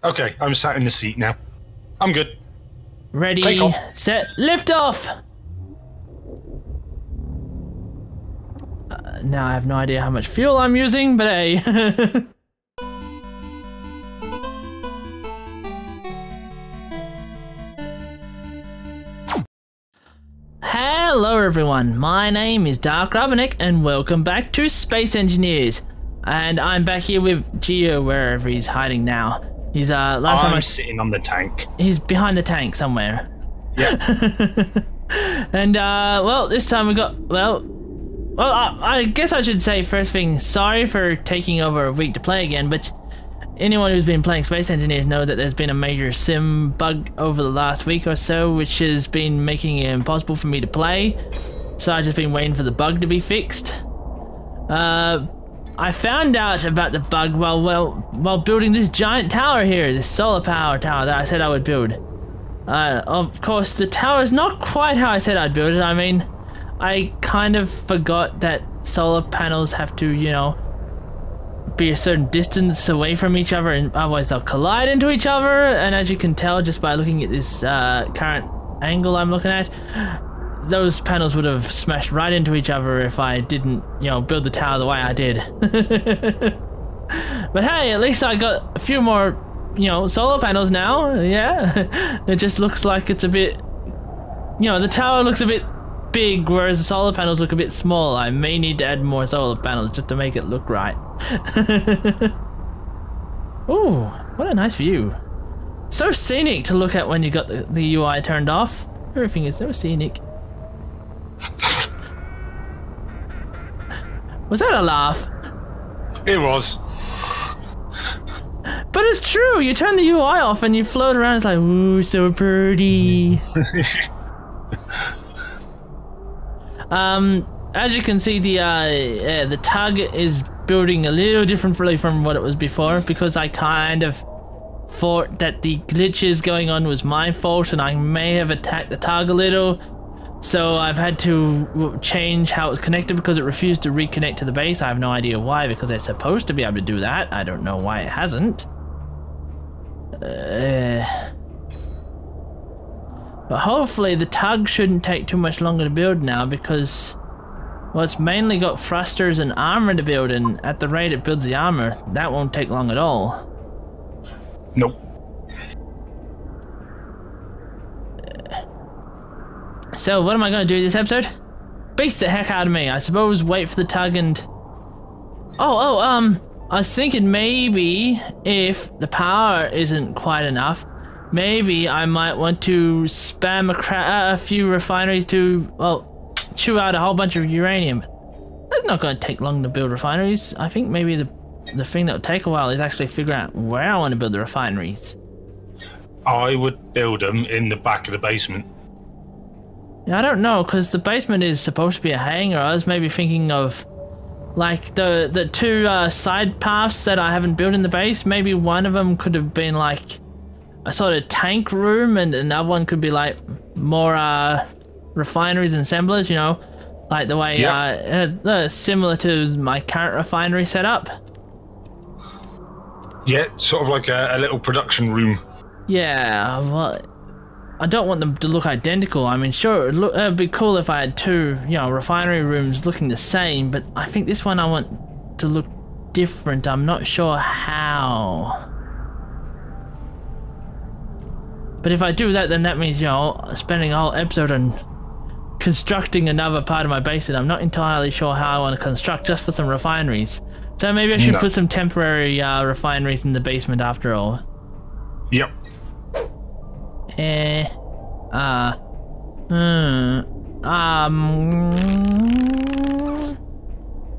Okay, I'm sat in the seat now. I'm good. Ready, Take off. set, lift off! Now I have no idea how much fuel I'm using, but hey. Hello everyone, my name is DarkRubberNeck and welcome back to Space Engineers. And I'm back here with Geo wherever he's hiding now. He's last time I was sitting on the tank. He's behind the tank somewhere. Yeah. And well, this time we got I guess I should say first thing, sorry for taking over a week to play again, but anyone who's been playing Space Engineers know that there's been a major sim bug over the last week or so, which has been making it impossible for me to play. So I've just been waiting for the bug to be fixed. I found out about the bug while building this giant tower here, this solar power tower that I said I would build. Of course, the tower is not quite how I said I'd build it. I mean, I kind of forgot that solar panels have to, you know, be a certain distance away from each other, and otherwise they'll collide into each other. And as you can tell just by looking at this current angle I'm looking at, those panels would have smashed right into each other if I didn't, you know, build the tower the way I did. But hey, at least I got a few more, you know, solar panels now. Yeah. It just looks like it's a bit, you know, the tower looks a bit big, whereas the solar panels look a bit small. I may need to add more solar panels just to make it look right. Ooh, what a nice view. So scenic to look at when you got the UI turned off. Everything is so scenic. Was that a laugh? It was. But it's true, you turn the UI off and you float around, it's like, ooh, so pretty. As you can see, the Tug is building a little differently from what it was before, because I kind of thought that the glitches going on was my fault and I may have attacked the Tug a little. So I've had to change how it's connected because it refused to reconnect to the base. I have no idea why, because they're supposed to be able to do that. I don't know why it hasn't. But hopefully the Tug shouldn't take too much longer to build now, because well, it's mainly got thrusters and armor to build, and at the rate it builds the armor, that won't take long at all. Nope. So what am I going to do this episode? Beast the heck out of me. I suppose wait for the Tug and... I was thinking maybe if the power isn't quite enough, maybe I might want to spam a few refineries to, well, chew out a whole bunch of uranium. It's not going to take long to build refineries. I think maybe the thing that will take a while is actually figuring out where I want to build the refineries. I would build them in the back of the basement. I don't know, because the basement is supposed to be a hangar. I was maybe thinking of like the two side paths that I haven't built in the base. Maybe one of them could have been like a sort of tank room, and another one could be like more refineries and assemblers, you know, like the way similar to my current refinery setup. Yeah, sort of like a little production room. Yeah, well, I don't want them to look identical. I mean, sure, it'd be cool if I had two, you know, refinery rooms looking the same, but I think this one I want to look different. I'm not sure how. But if I do that, then that means, you know, spending a whole episode on constructing another part of my base that I'm not entirely sure how I want to construct just for some refineries. So maybe I should put some temporary refineries in the basement after all. Yep.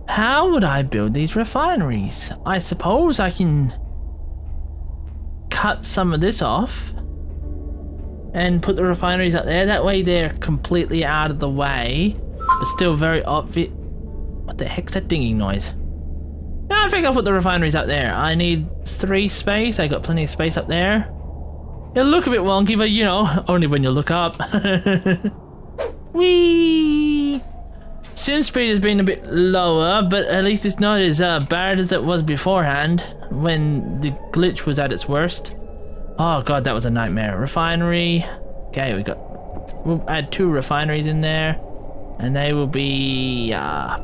How would I build these refineries? I suppose I can cut some of this off and put the refineries up there. That way they're completely out of the way, but still very obvious. What the heck's that dinging noise? No, I think I'll put the refineries up there. I need 3 space. I got plenty of space up there. It'll look a bit wonky, but you know, only when you look up. Whee! Sim speed has been a bit lower, but at least it's not as bad as it was beforehand when the glitch was at its worst. Oh god, that was a nightmare. Refinery. Okay, we'll add 2 refineries in there. And they will be, I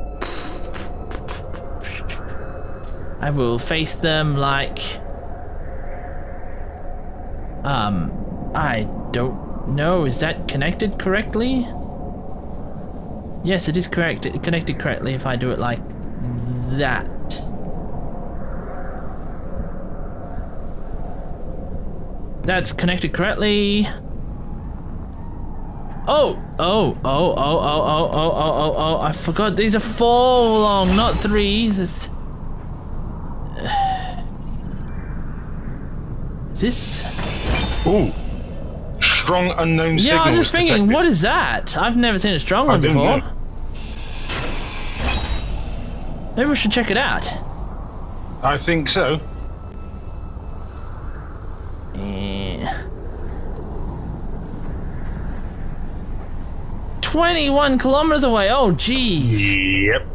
will face them like, I don't know, is that connected correctly? Yes, it is correct. It connected correctly if I do it like that. That's connected correctly. Oh, I forgot these are 4 long, not 3. Is this? Ooh. Strong unknown signal. Yeah, I was just thinking, detected. what is that? I've never seen a strong one before. Maybe we should check it out. I think so. 21 kilometers away. Oh, jeez. Yep.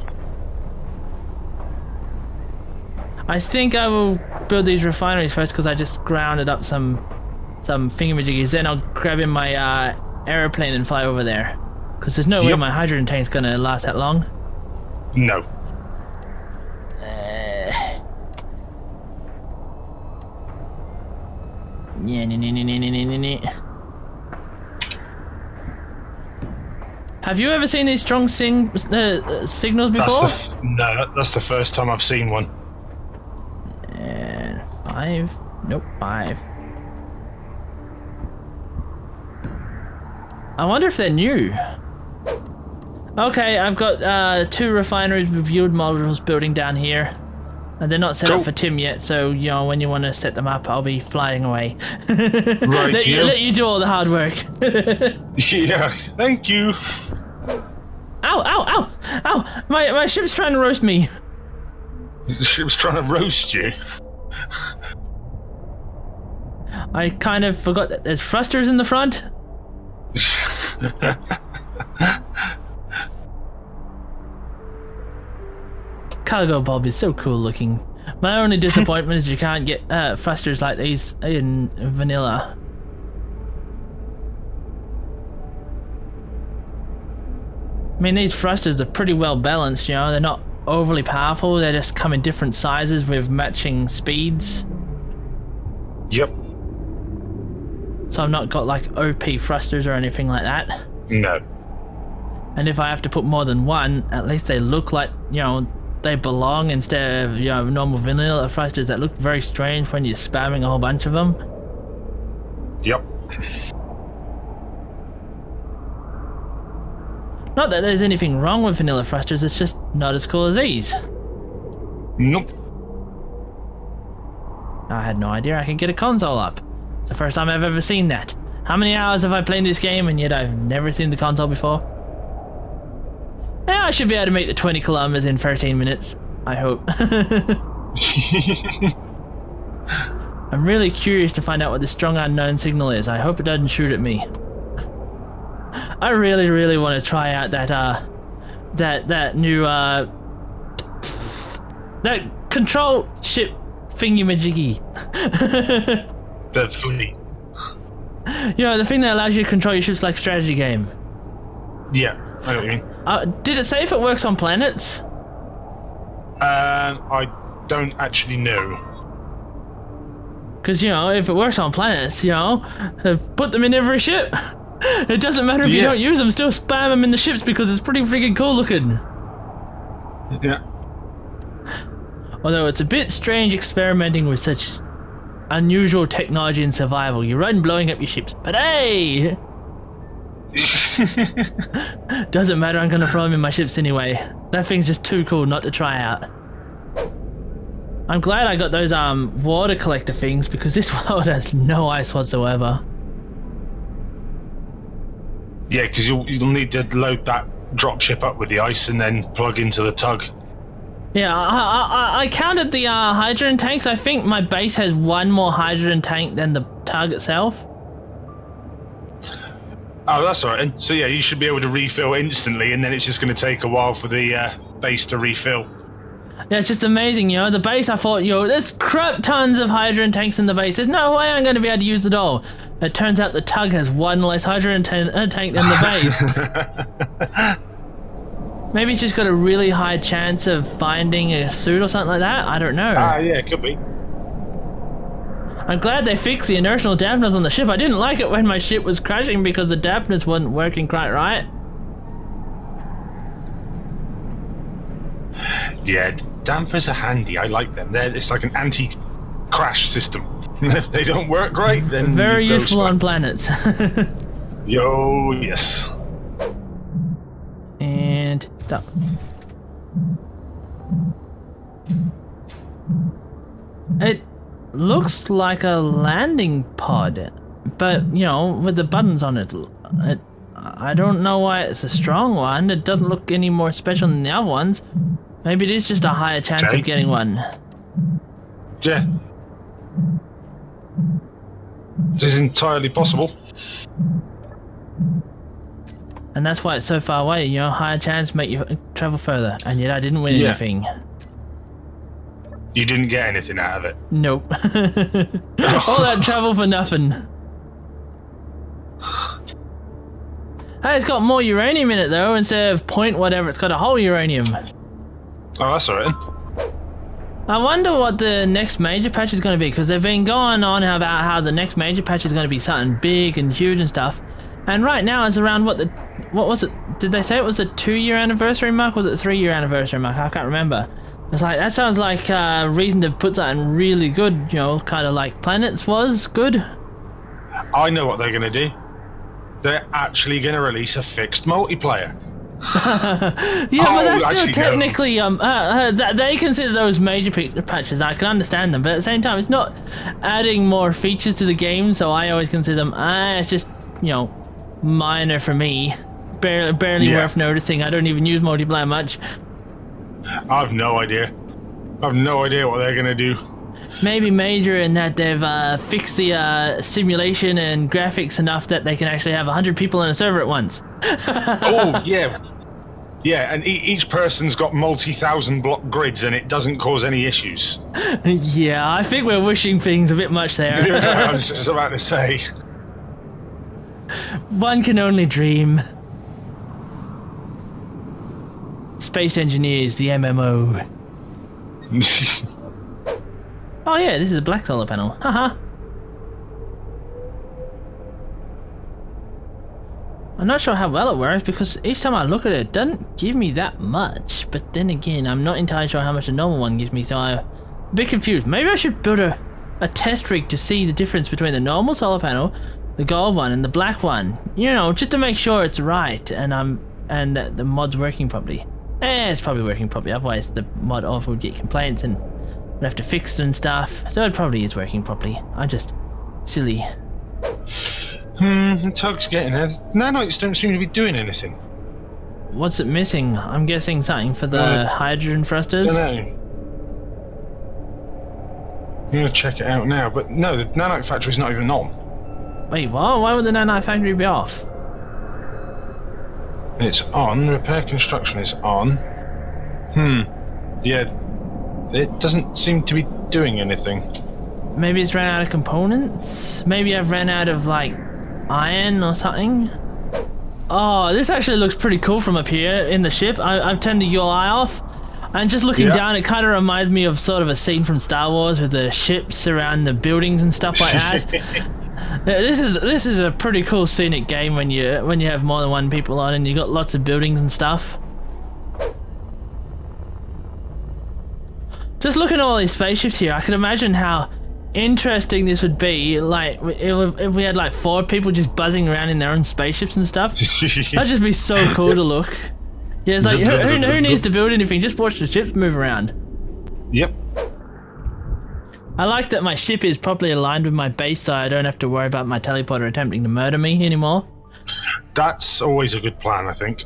I think I will build these refineries first because I just grounded up some thingamajiggies. Then I'll grab in my aeroplane and fly over there. Because there's no way my hydrogen tank's gonna last that long. No. Have you ever seen these strong signals before? No, that's the first time I've seen one. And 5. Nope, 5. I wonder if they're new. Okay, I've got 2 refineries with yield modules building down here. And they're not set up for Tim yet, so you know when you want to set them up, I'll be flying away. Right, let you do all the hard work. Yeah, thank you. Ow, ow, ow, ow! My ship's trying to roast me. The ship's trying to roast you. I kind of forgot that there's thrusters in the front. Cargo Bob is so cool looking. My only disappointment is you can't get thrusters like these in vanilla. I mean, these thrusters are pretty well balanced, you know, they're not overly powerful, they just come in different sizes with matching speeds. Yep. So I've not got like OP thrusters or anything like that. No. And if I have to put more than one, at least they look like, you know, they belong instead of, you know, normal vanilla thrusters that look very strange when you're spamming a whole bunch of them. Yep. Not that there's anything wrong with vanilla thrusters, it's just not as cool as these. Nope. I had no idea I could get a console up. It's the first time I've ever seen that. How many hours have I played this game and yet I've never seen the console before? Yeah, I should be able to make the 20 kilometers in 13 minutes. I hope. I'm really curious to find out what this strong unknown signal is. I hope it doesn't shoot at me. I really, really want to try out that new that control ship thingy-majiggy. The fleet. You know, the thing that allows you to control your ships like a strategy game. Yeah, I know what you mean. Did it say if it works on planets? I don't actually know. Because, you know, if it works on planets, you know, put them in every ship. It doesn't matter if you don't use them, still spam them in the ships because it's pretty freaking cool looking. Yeah. Although it's a bit strange experimenting with such unusual technology in survival. You run blowing up your ships, but hey! Doesn't matter, I'm gonna throw them in my ships anyway. That thing's just too cool not to try out. I'm glad I got those water collector things because this world has no ice whatsoever. Yeah, because you'll need to load that dropship up with the ice and then plug into the tug. Yeah, I counted the hydrogen tanks. I think my base has 1 more hydrogen tank than the tug itself. Oh, that's alright then. So yeah, you should be able to refill instantly and then it's just going to take a while for the base to refill. Yeah, it's just amazing, you know. The base, I thought, yo, there's crap tons of hydrogen tanks in the base. There's no way I'm going to be able to use it all. It turns out the Tug has one less hydrogen tank than the base. Maybe it's just got a really high chance of finding a suit or something like that. I don't know. Yeah, it could be. I'm glad they fixed the inertial dampeners on the ship. I didn't like it when my ship was crashing because the dampeners weren't working quite right. Yeah, dampers are handy. I like them. It's like an anti-crash system. If they don't work right, then very useful on planets. Yo, yes. And done. It looks like a landing pod, but you know, with the buttons on it. I don't know why it's a strong one. It doesn't look any more special than the other ones. Maybe it is just a higher chance of getting one. Yeah. This is entirely possible. And that's why it's so far away, you know, higher chance make you travel further. And yet I didn't win anything. You didn't get anything out of it? Nope. All that travel for nothing. Hey, it's got more uranium in it though, instead of point whatever, it's got a whole uranium. Oh, that's alright. I wonder what the next major patch is going to be, because they've been going on about how the next major patch is going to be something big and huge and stuff. And right now it's around what was it? Did they say it was a 2-year anniversary mark? Was it a 3-year anniversary mark? I can't remember. It's like, that sounds like a reason to put something really good, you know, kind of like Planets was good. I know what they're going to do. They're actually going to release a fixed multiplayer. Yeah, but that's still technically they consider those major patches. I can understand them, but at the same time, it's not adding more features to the game. So I always consider them. It's just, you know, minor for me, barely worth noticing. I don't even use multiplayer much. I've no idea. I've no idea what they're gonna do. Maybe major in that they've fixed the simulation and graphics enough that they can actually have 100 people in a server at once. Oh, yeah. Yeah, and each person's got multi-thousand block grids and it doesn't cause any issues. Yeah, I think we're wishing things a bit much there. Yeah, I was just about to say. One can only dream. Space Engineers, the MMO. Oh yeah, this is a black solar panel. Haha. I'm not sure how well it works because each time I look at it, it doesn't give me that much. But then again, I'm not entirely sure how much a normal one gives me, so I'm a bit confused. Maybe I should build a test rig to see the difference between the normal solar panel, the gold one, and the black one. You know, just to make sure it's right and that the mod's working properly. It's probably working properly, otherwise the mod author would get complaints and would have to fix it and stuff. So it probably is working properly. I'm just silly. Tug's getting there. Nanites don't seem to be doing anything. What's it missing? I'm guessing something for the hydrogen thrusters? I don't know. I'm gonna check it out now, but no, the nanite factory's not even on. Wait, what? Why would the nanite factory be off? It's on. Repair construction is on. Yeah. It doesn't seem to be doing anything. Maybe it's ran out of components? Maybe I've ran out of, like, iron or something? Oh, this actually looks pretty cool from up here in the ship. I've turned the UI off. And just looking down, it kind of reminds me of sort of a scene from Star Wars with the ships around the buildings and stuff like that. This is a pretty cool scenic game when you have more than one people on and you got lots of buildings and stuff. Just looking at all these spaceships here, I can imagine how interesting this would be. Like if we had like 4 people just buzzing around in their own spaceships and stuff. That'd just be so cool to look. Yeah, it's like who needs to build anything? Just watch the ships move around. Yep. I like that my ship is properly aligned with my base, so I don't have to worry about my teleporter attempting to murder me anymore. That's always a good plan, I think.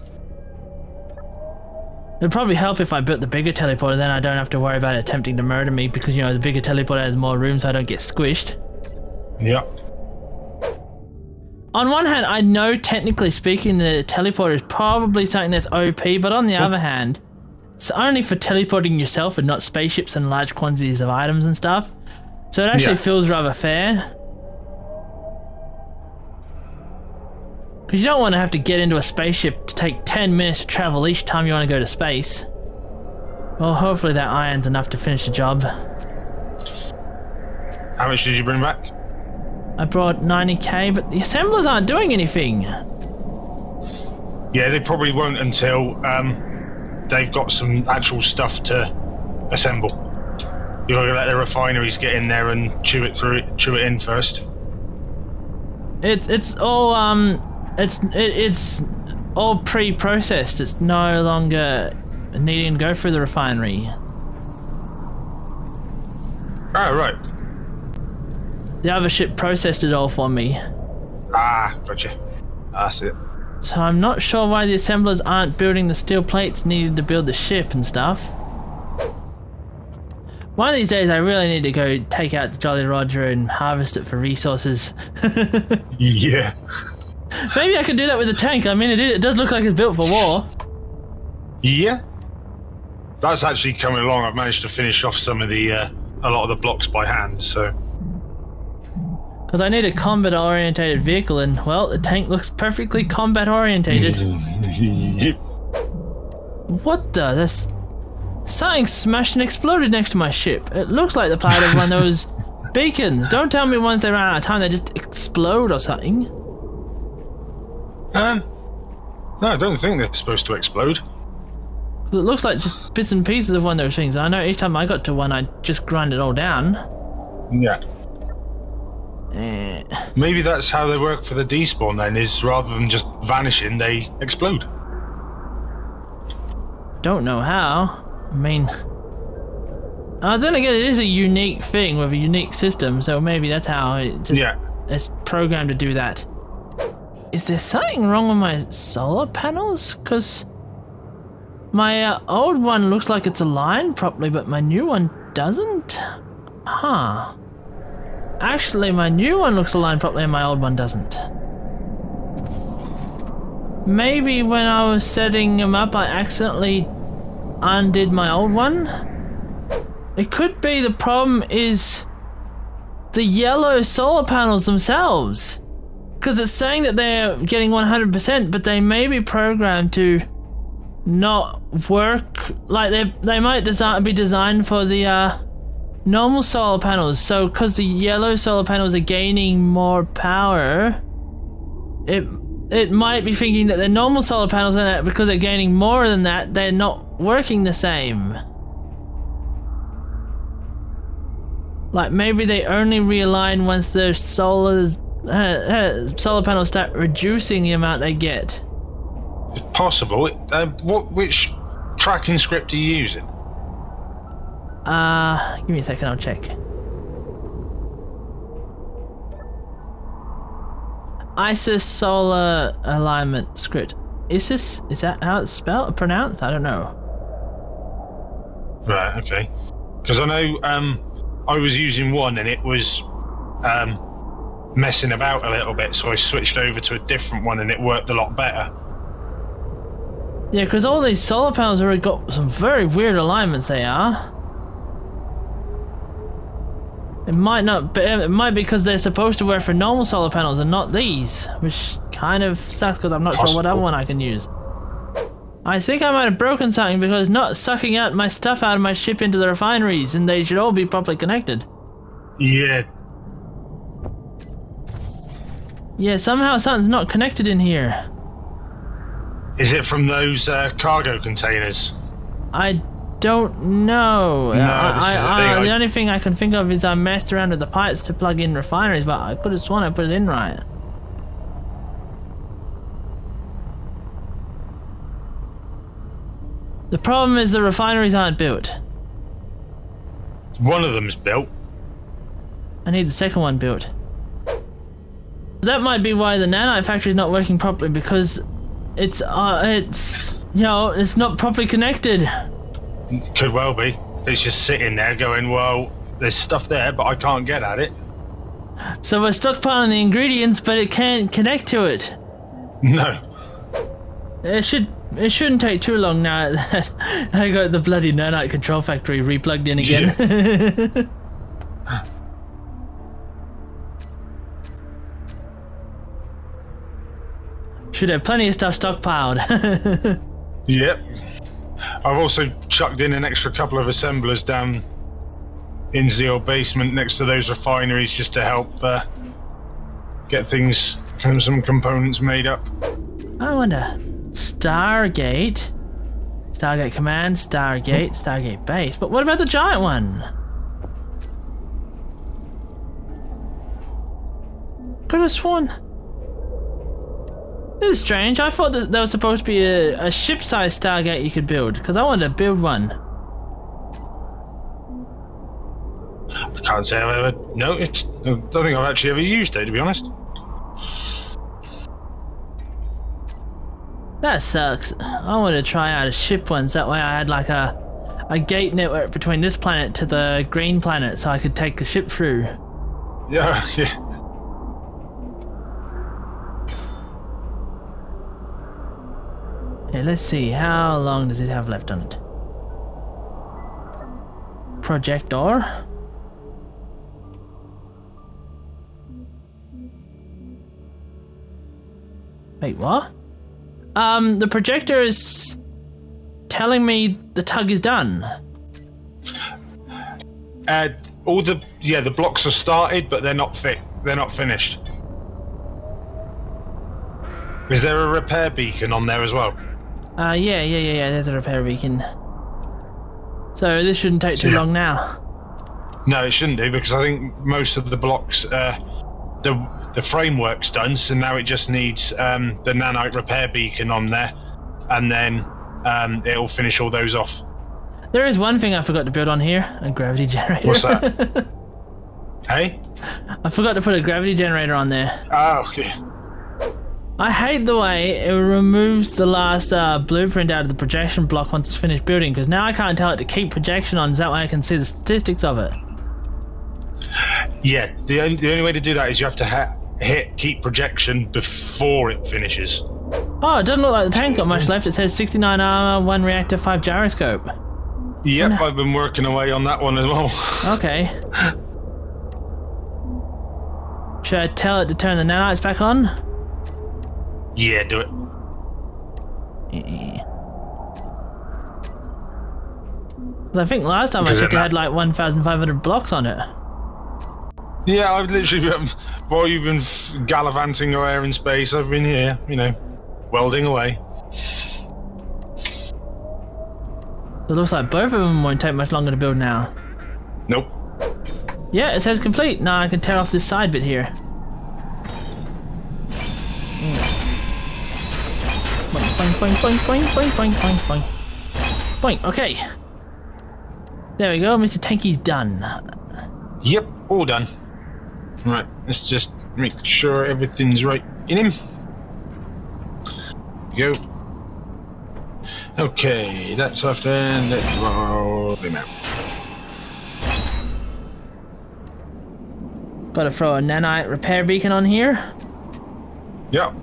It'd probably help if I built the bigger teleporter, then I don't have to worry about it attempting to murder me, because, you know, the bigger teleporter has more room so I don't get squished. Yep. On one hand, I know technically speaking the teleporter is probably something that's OP, but on the other hand, it's only for teleporting yourself and not spaceships and large quantities of items and stuff. So it actually feels rather fair. Because you don't want to have to get into a spaceship to take 10 minutes to travel each time you want to go to space. Well, hopefully that iron's enough to finish the job. How much did you bring back? I brought 90k, but the assemblers aren't doing anything. Yeah, they probably won't until they've got some actual stuff to assemble. You've got to let the refineries get in there and chew it in first. It's all it's all pre-processed. It's no longer needing to go through the refinery. Oh, right. The other ship processed it all for me. Ah, gotcha. That's it. So I'm not sure why the assemblers aren't building the steel plates needed to build the ship and stuff. One of these days I really need to go take out the Jolly Roger and harvest it for resources. Yeah. Maybe I could do that with the tank. I mean, it does look like it's built for war. Yeah. That's actually coming along. I've managed to finish off some of the a lot of the blocks by hand, so. Because I need a combat-orientated vehicle, and well, the tank looks perfectly combat-orientated. Yep. What the? That's something smashed and exploded next to my ship. It looks like the part of one of those beacons. Don't tell me once they run out of time they just explode or something. No, I don't think they're supposed to explode. It looks like just bits and pieces of one of those things. And I know each time I got to one, I just grind it all down. Yeah. Maybe that's how they work for the despawn then, is rather than just vanishing, they explode. Don't know how. I mean... then again, it is a unique thing with a unique system, so maybe that's how it just... Yeah. It's programmed to do that. Is there something wrong with my solar panels? Because my old one looks like it's aligned properly, but my new one doesn't? Huh. Actually, my new one looks aligned properly and my old one doesn't. Maybe when I was setting them up, I accidentally undid my old one? It could be the problem is the yellow solar panels themselves. Because it's saying that they're getting 100%, but they may be programmed to not work. Like, they might be designed for the normal solar panels, so because the yellow solar panels are gaining more power, it might be thinking that the normal solar panels are that because they're gaining more than that, they're not working the same. Like maybe they only realign once their solar panels start reducing the amount they get. It's possible. Which tracking script are you using? Give me a second, I'll check. ISIS solar alignment script. Is that how it's pronounced? I don't know. Right, okay. Because I know I was using one and it was messing about a little bit, so I switched over to a different one and it worked a lot better. Yeah, because all these solar panels already got some very weird alignments they are. It might not be, it might be because they're supposed to work for normal solar panels and not these, which kind of sucks because I'm not sure what other one I can use. I think I might have broken something because it's not sucking out my stuff out of my ship into the refineries, and they should all be properly connected. Yeah. Yeah, somehow something's not connected in here. Is it from those cargo containers? I don't know. No, the only thing I can think of is I messed around with the pipes to plug in refineries, but I could have sworn I put it in right. The problem is the refineries aren't built. One of them's built. I need the second one built. That might be why the nanite factory is not working properly, because it's you know, it's not properly connected. Could well be. It's just sitting there going, well, there's stuff there, but I can't get at it. So we're stockpiling the ingredients, but it can't connect to it. No. It should It shouldn't take too long now that I got the bloody nanite control factory replugged in again. Yeah. Should have plenty of stuff stockpiled. Yep. I've also chucked in an extra couple of assemblers down in the old basement next to those refineries just to help get things, some components made up. I wonder. Stargate Command, Stargate Base. But what about the giant one? Could have sworn. This is strange. I thought that there was supposed to be a ship-sized Stargate you could build, because I wanted to build one. I can't say I've ever noticed. I don't think I've actually ever used it, to be honest. That sucks. I wanted to try out a ship once, that way I had like a gate network between this planet to the green planet so I could take the ship through. Yeah, yeah. Okay, let's see, how long does it have left on it? Projector. Wait, what? The projector is telling me the tug is done. All the blocks are started, but they're not finished. Is there a repair beacon on there as well? Yeah, there's a repair beacon. So this shouldn't take too long now. No, it shouldn't do, because I think most of the blocks, the framework's done, so now it just needs the nanite repair beacon on there, and then it'll finish all those off. There is one thing I forgot to build on here, a gravity generator. What's that? Hey? I forgot to put a gravity generator on there. Oh, okay. I hate the way it removes the last blueprint out of the projection block once it's finished building, because now I can't tell it to keep projection on, so that way I can see the statistics of it. Yeah, the only way to do that is you have to hit keep projection before it finishes. Oh, it doesn't look like the tank's got much left. It says 69 armor, 1 reactor, 5 gyroscope. Yep, I've been working away on that one as well. Okay. Should I tell it to turn the nanites back on? Yeah, do it. Yeah. I think last time I checked it had like 1,500 blocks on it. Yeah, I've literally been, while you've been gallivanting around in space, I've been here, you know, welding away. It looks like both of them won't take much longer to build now. Nope. Yeah, it says complete. Now I can tear off this side bit here. Boing, boing, boing, boing, boing, boing, boing, boing. Boing, okay. There we go, Mr. Tanky's done. Yep, all done. Right, let's just make sure everything's right in him. Go. Okay, that's off then. Let's roll him out. Gotta throw a nanite repair beacon on here. Yep.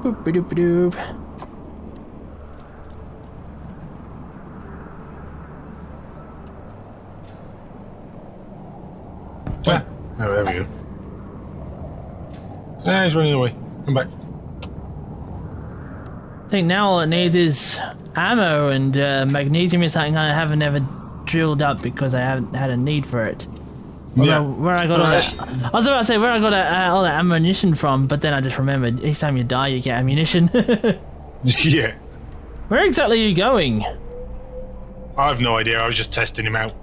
Boop doop doop. Ah, oh, there we go. Ah, he's running away. Come back. I think now all it needs is ammo, and magnesium is something I haven't ever drilled up because I haven't had a need for it. Yeah. Where I got all that, I was about to say where I got all that ammunition from, but then I just remembered each time you die you get ammunition. Yeah. Where exactly are you going? I have no idea. I was just testing him out.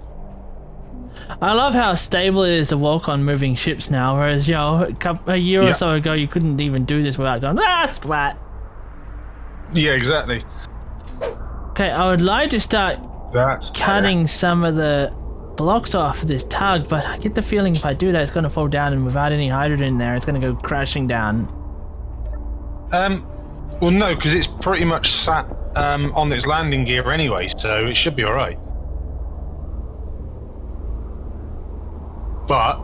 I love how stable it is to walk on moving ships now, whereas, you know, a year or so ago you couldn't even do this without going, splat. Yeah, exactly. Okay, I would like to start cutting some of the blocks off of this tug, but I get the feeling if I do that it's going to fall down, and without any hydrogen in there it's going to go crashing down. Well no, because it's pretty much sat on its landing gear anyway, so it should be alright. But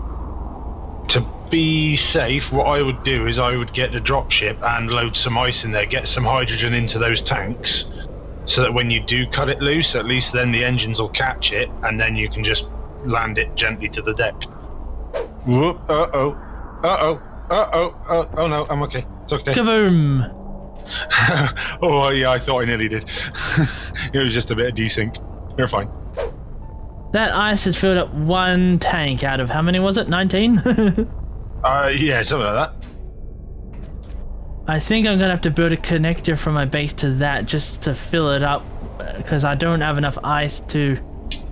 to be safe, what I would do is I would get the dropship and load some ice in there, get some hydrogen into those tanks, so that when you do cut it loose, at least then the engines will catch it, and then you can just land it gently to the deck. Whoop, uh-oh, uh-oh, uh-oh, oh no, I'm okay, it's okay. Kaboom! Oh yeah, I thought I nearly did. It was just a bit of desync. You're fine. That ice has filled up one tank out of how many was it? 19? Yeah, something like that. I think I'm gonna have to build a connector from my base to that just to fill it up, because I don't have enough ice to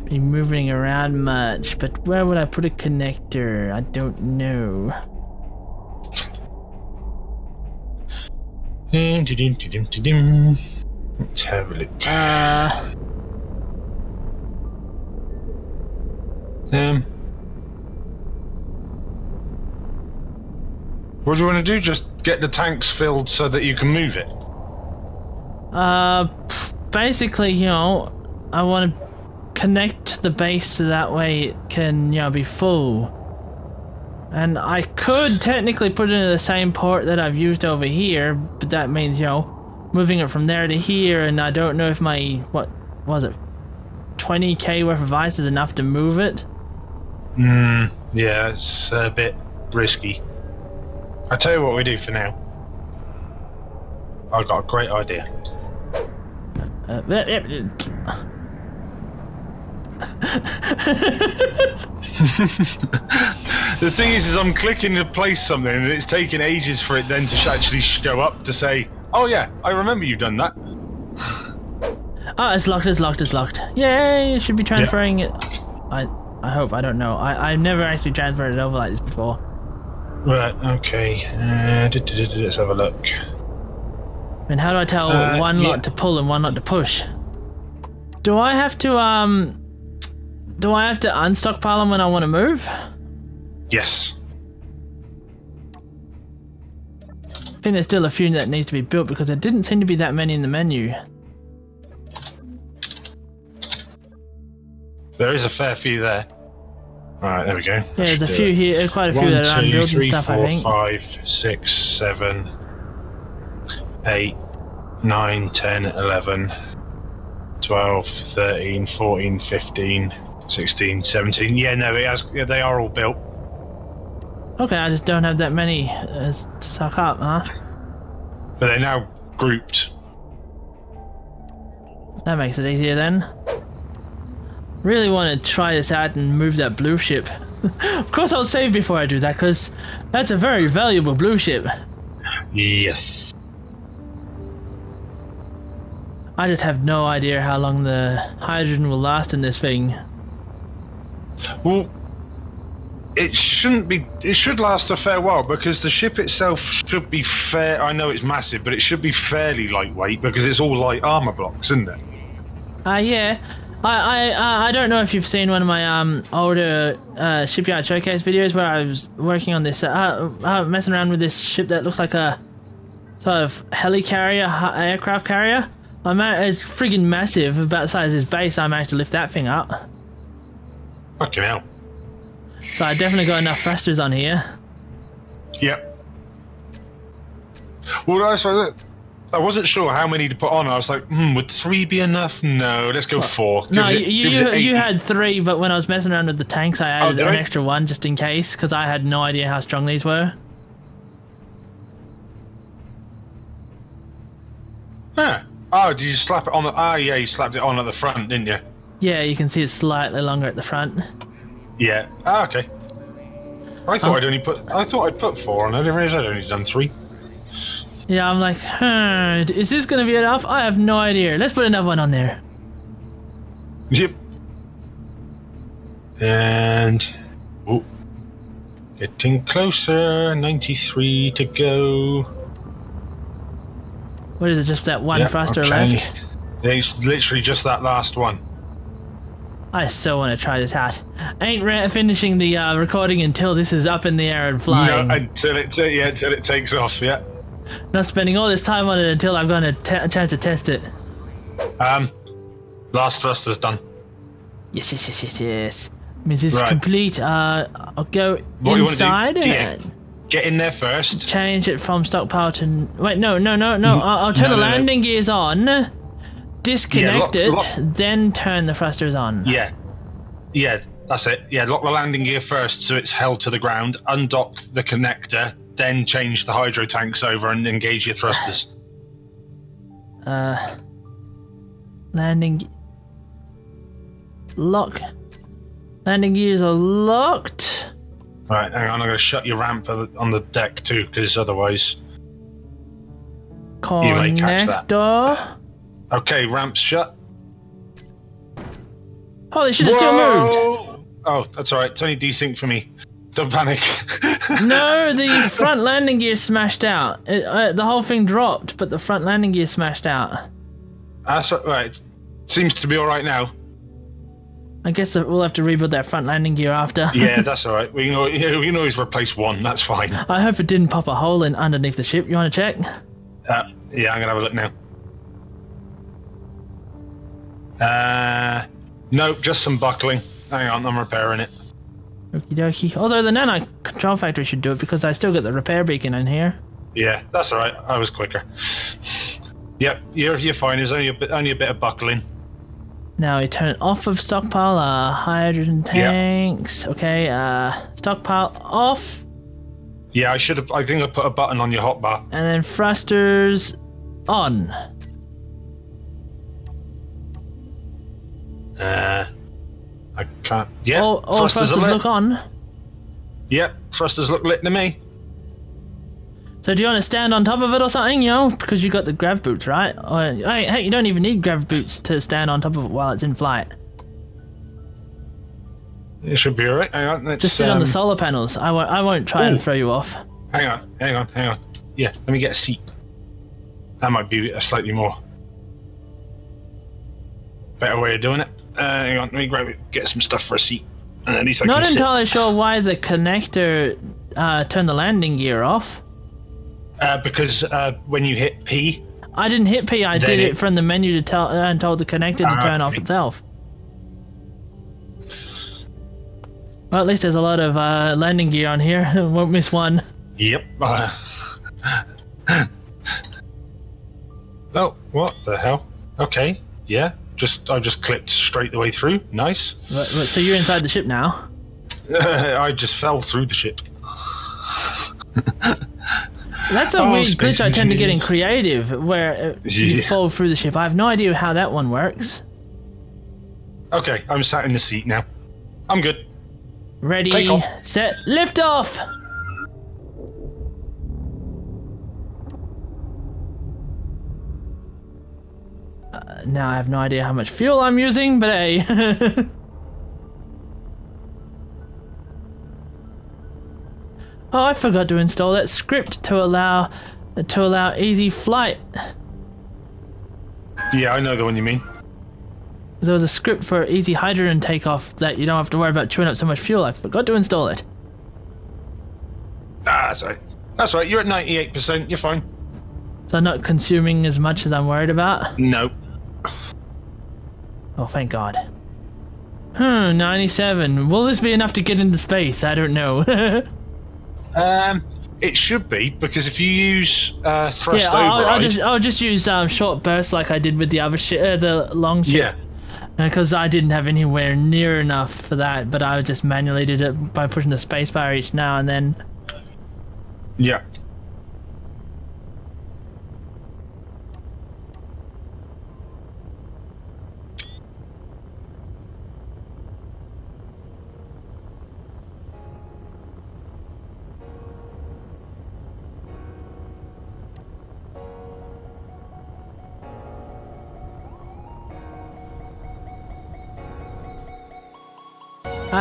be moving around much. But where would I put a connector? I don't know. Let's have a look. What do you want to do? Just get the tanks filled so that you can move it? Basically, you know, I want to connect the base so that way it can, you know, be full. And I could technically put it in the same port that I've used over here, but that means, you know, moving it from there to here, and I don't know if my, what was it, 20k worth of ice is enough to move it? Yeah, it's a bit risky. I'll tell you what we do for now. I've got a great idea. The thing is I'm clicking to place something and it's taking ages for it then to actually show up to say, oh yeah, I remember you've done that. Oh, it's locked, it's locked, it's locked. Yay, it should be transferring it. I hope, I don't know. I've never actually transferred it over like this before. Right, okay. Let's have a look. And how do I tell one lot to pull and one lot to push? Do I have to unstockpile them when I want to move? Yes. I think there's still a few that needs to be built because there didn't seem to be that many in the menu. There is a fair few there. Alright, there we go. Yeah, there's a few here, quite a few that are unbuilt and stuff, I think. 1, 2, 3, 4, 5, 6, 7, 8, 9, 10, 11, 12, 13, 14, 15, 16, 17. Yeah, no, it has, yeah, they are all built. Okay, I just don't have that many to suck up, huh? But they're now grouped. That makes it easier then. Really want to try this out and move that blue ship. Of course I'll save before I do that, because that's a very valuable blue ship. Yes. I just have no idea how long the hydrogen will last in this thing. Well, it shouldn't be. It should last a fair while because the ship itself should be fair. I know it's massive, but it should be fairly lightweight because it's all light armor blocks, isn't it? Yeah. I don't know if you've seen one of my older shipyard showcase videos where I was working on this, messing around with this ship that looks like a sort of heli-carrier, aircraft carrier. It's friggin' massive, about the size of this base. I managed to lift that thing up. Fucking hell. So I definitely got enough thrusters on here. Yep. Well, I wasn't sure how many to put on. I was like, would 3 be enough? No, let's go 4. No, you had 3, but when I was messing around with the tanks, I added an extra 1 just in case, because I had no idea how strong these were. Huh. Oh, did you slap it on the... Ah, yeah, you slapped it on at the front, didn't you? Yeah, you can see it's slightly longer at the front. Yeah. Ah, okay. I thought I'd put 4 on. I didn't realise I'd only done 3. Yeah, I'm like, is this gonna be enough? I have no idea. Let's put another one on there. Yep. And... Oh. Getting closer. 93 to go. What is it, just that one thruster left? It's literally just that last one. I so want to try this out. Ain't finishing the recording until this is up in the air and flying. No, until it takes off, yeah. Not spending all this time on it until I've got a chance to test it. Last thruster's done. Yes. Means it's complete. I'll go inside. Get in there first. Change it from stockpile to... Wait, no. I'll turn the landing gears on. Disconnect it, then turn the thrusters on. Yeah, that's it. Yeah, lock the landing gear first so it's held to the ground. Undock the connector, then change the hydro tanks over and engage your thrusters. Landing... Lock. Landing gears are locked. Right, hang on, I'm going to shut your ramp on the deck too, because otherwise... Connector. You may catch that. Okay, ramp's shut. Holy shit, it's still moved! Oh, that's alright, it's only desync for me. Don't panic. No, the front landing gear smashed out. The whole thing dropped, but the front landing gear smashed out. That's right. Seems to be alright now. I guess we'll have to rebuild that front landing gear after. Yeah, that's alright. We can always replace one, that's fine. I hope it didn't pop a hole in underneath the ship. You want to check? Yeah, I'm going to have a look now. Nope, just some buckling. Hang on, I'm repairing it. Okie dokie. Although the nano control factory should do it because I still got the repair beacon in here. Yeah, that's alright. I was quicker. Yep, you're fine. There's only a bit of buckling. Now we turn it off of stockpile. Hydrogen tanks. Yep. Okay. Stockpile off. Yeah, I think I put a button on your hotbar. And then thrusters on. I can't. Yeah. All thrusters look on. Yep, thrusters look lit to me. So do you want to stand on top of it or something, you know? Because you got the grav boots, right? Or, hey, you don't even need grav boots to stand on top of it while it's in flight. It should be alright. Hang on. Just sit on the solar panels. I won't try and throw you off. Hang on. Yeah, let me get a seat. That might be a slightly more better way of doing it. Hang on, let me get some stuff for a seat. And at least I can sit. Not entirely sure why the connector turned the landing gear off. Because when you hit P... I didn't hit P, I did it from the menu to and told the connector to turn off itself. Well, at least there's a lot of landing gear on here. Won't miss one. Yep. Oh, what the hell? Okay, yeah. I just clipped straight the way through. Nice. Right, so you're inside the ship now? I just fell through the ship. That's a weird glitch I tend to get in creative, where you fall through the ship. I have no idea how that one works. Okay, I'm sat in the seat now. I'm good. Ready, set, lift off! Now I have no idea how much fuel I'm using, but hey. Oh, I forgot to install that script to allow easy flight. Yeah, I know the one you mean. There was a script for easy hydrogen takeoff that you don't have to worry about chewing up so much fuel. I forgot to install it. Ah, that's right. That's right. You're at 98%. You're fine. So I'm not consuming as much as I'm worried about? No. Oh, thank God. 97. Will this be enough to get into space? I don't know. It should be, because if you use thrust override... I'll just use short bursts like I did with the other the long ship. Yeah. Because I didn't have anywhere near enough for that, but I just manually did it by pushing the spacebar each now and then. Yeah.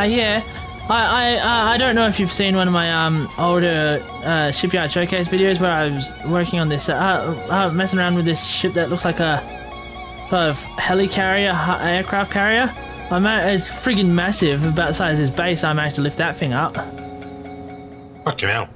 Yeah. I don't know if you've seen one of my older shipyard showcase videos where I was working on this, messing around with this ship that looks like a sort of heli-carrier, aircraft carrier. It's friggin' massive, about the size of this base. I managed to lift that thing up. Fucking hell.